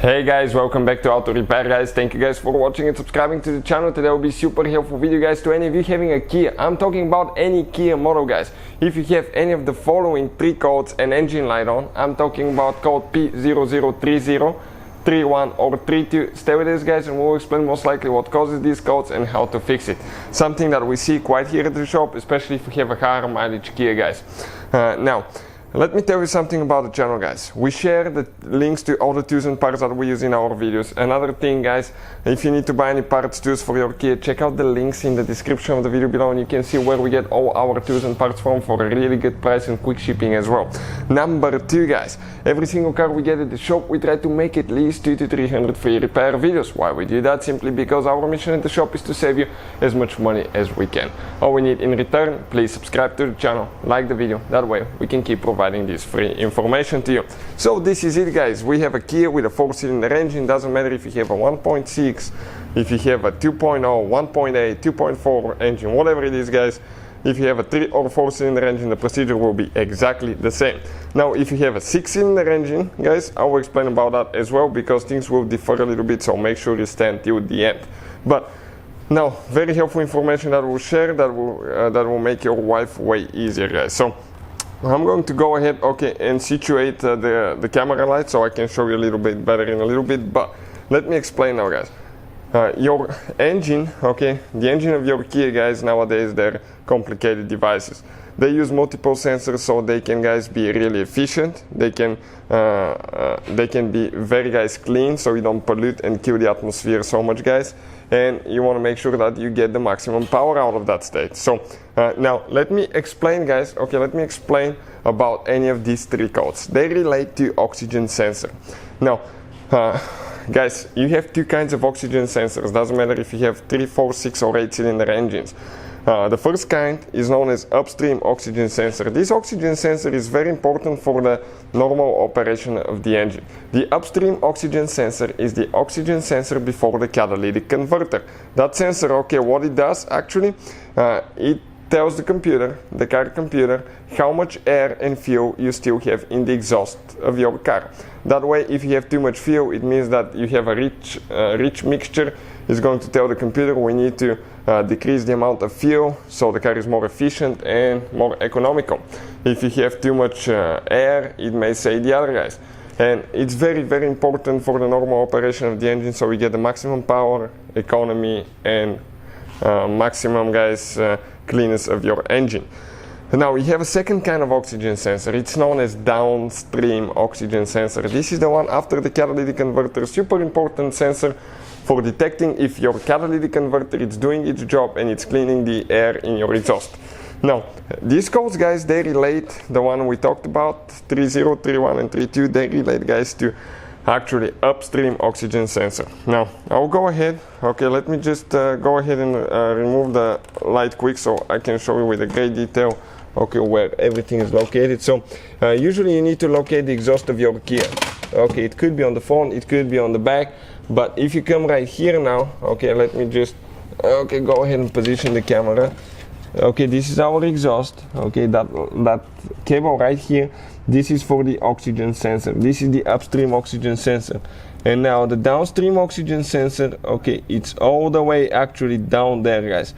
Hey guys, welcome back to Auto Repair guys. Thank you guys for watching and subscribing to the channel. Today will be super helpful video guys to any of you having a Kia. I'm talking about any Kia model guys. If you have any of the following three codes and engine light on, I'm talking about code P0030, 31 or 32. Stay with us guys and we'll explain most likely what causes these codes and how to fix it. Something that we see quite here at the shop, especially if you have a higher mileage Kia guys. Now, let me tell you something about the channel guys. We share the links to all the tools and parts that we use in our videos. Another thing guys, if you need to buy any parts tools for your Kia, check out the links in the description of the video below and you can see where we get all our tools and parts from for a really good price and quick shipping as well. Number two guys, every single car we get at the shop we try to make at least 200 to 300 free repair videos. Why we do that? Simply because our mission at the shop is to save you as much money as we can. All we need in return, please subscribe to the channel, like the video, that way we can keep providing this free information to you. So this is it guys, we have a Kia with a 4-cylinder engine. Doesn't matter if you have a 1.6, if you have a 2.0, 1.8, 2.4 engine, whatever it is guys. If you have a 3 or 4-cylinder engine, the procedure will be exactly the same. Now if you have a 6-cylinder engine guys, I will explain about that as well because things will differ a little bit, so make sure you stay until the end. But now, very helpful information that we'll share that will make your life way easier guys. So I'm going to go ahead and situate the camera light so I can show you a little bit better in a little bit, but let me explain now guys. Your engine, the engine of your Kia guys, nowadays they're complicated devices. They use multiple sensors so they can guys be really efficient. They can be very guys clean so you don't pollute and kill the atmosphere so much guys. And you want to make sure that you get the maximum power out of that state. So now let me explain guys, let me explain about any of these three codes. They relate to oxygen sensor. Now guys, you have two kinds of oxygen sensors. Doesn't matter if you have 3, 4, 6 or 8-cylinder engines. The first kind is known as upstream oxygen sensor. This oxygen sensor is very important for the normal operation of the engine. The upstream oxygen sensor is the oxygen sensor before the catalytic converter. That sensor, what it does actually, it tells the car computer, how much air and fuel you still have in the exhaust of your car. That way, if you have too much fuel, it means that you have a rich mixture. It's going to tell the computer we need to decrease the amount of fuel so the car is more efficient and more economical. If you have too much air, it may say the other guys. And it's very, very important for the normal operation of the engine so we get the maximum power, economy and maximum guys cleanness of your engine. Now we have a second kind of oxygen sensor. It's known as downstream oxygen sensor. This is the one after the catalytic converter. Super important sensor for detecting if your catalytic converter is doing its job and it's cleaning the air in your exhaust. Now these codes guys, they relate, the one we talked about 30, 31 and 32, they relate guys to actually upstream oxygen sensor. Now I'll go ahead, let me just go ahead and remove the light quick so I can show you with a great detail where everything is located. So usually you need to locate the exhaust of your Kia. It could be on the front, it could be on the back, but if you come right here now, let me just go ahead and position the camera. This is our exhaust. That cable right here, this is for the oxygen sensor. This is the upstream oxygen sensor. And now the downstream oxygen sensor, it's all the way actually down there guys.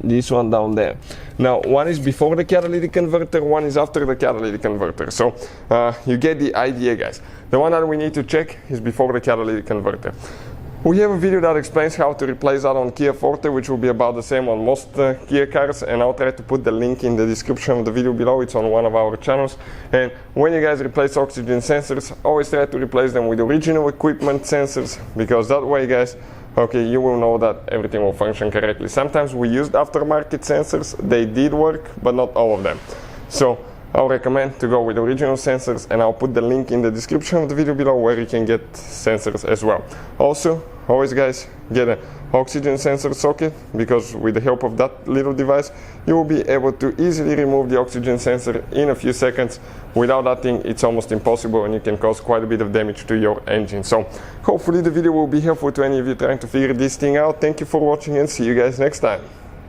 This one down there. Now one is before the catalytic converter, one is after the catalytic converter. So you get the idea guys. The one that we need to check is before the catalytic converter. We have a video that explains how to replace that on Kia Forte, which will be about the same on most Kia cars, and I'll try to put the link in the description of the video below. It's on one of our channels. And when you guys replace oxygen sensors, always try to replace them with original equipment sensors, because that way guys, you will know that everything will function correctly. Sometimes we used aftermarket sensors, they did work, but not all of them. So I'll recommend to go with original sensors, and I'll put the link in the description of the video below where you can get sensors as well. Also, always guys, get an oxygen sensor socket, because with the help of that little device you will be able to easily remove the oxygen sensor in a few seconds. Without that thing it's almost impossible and you can cause quite a bit of damage to your engine. So hopefully the video will be helpful to any of you trying to figure this thing out. Thank you for watching and see you guys next time.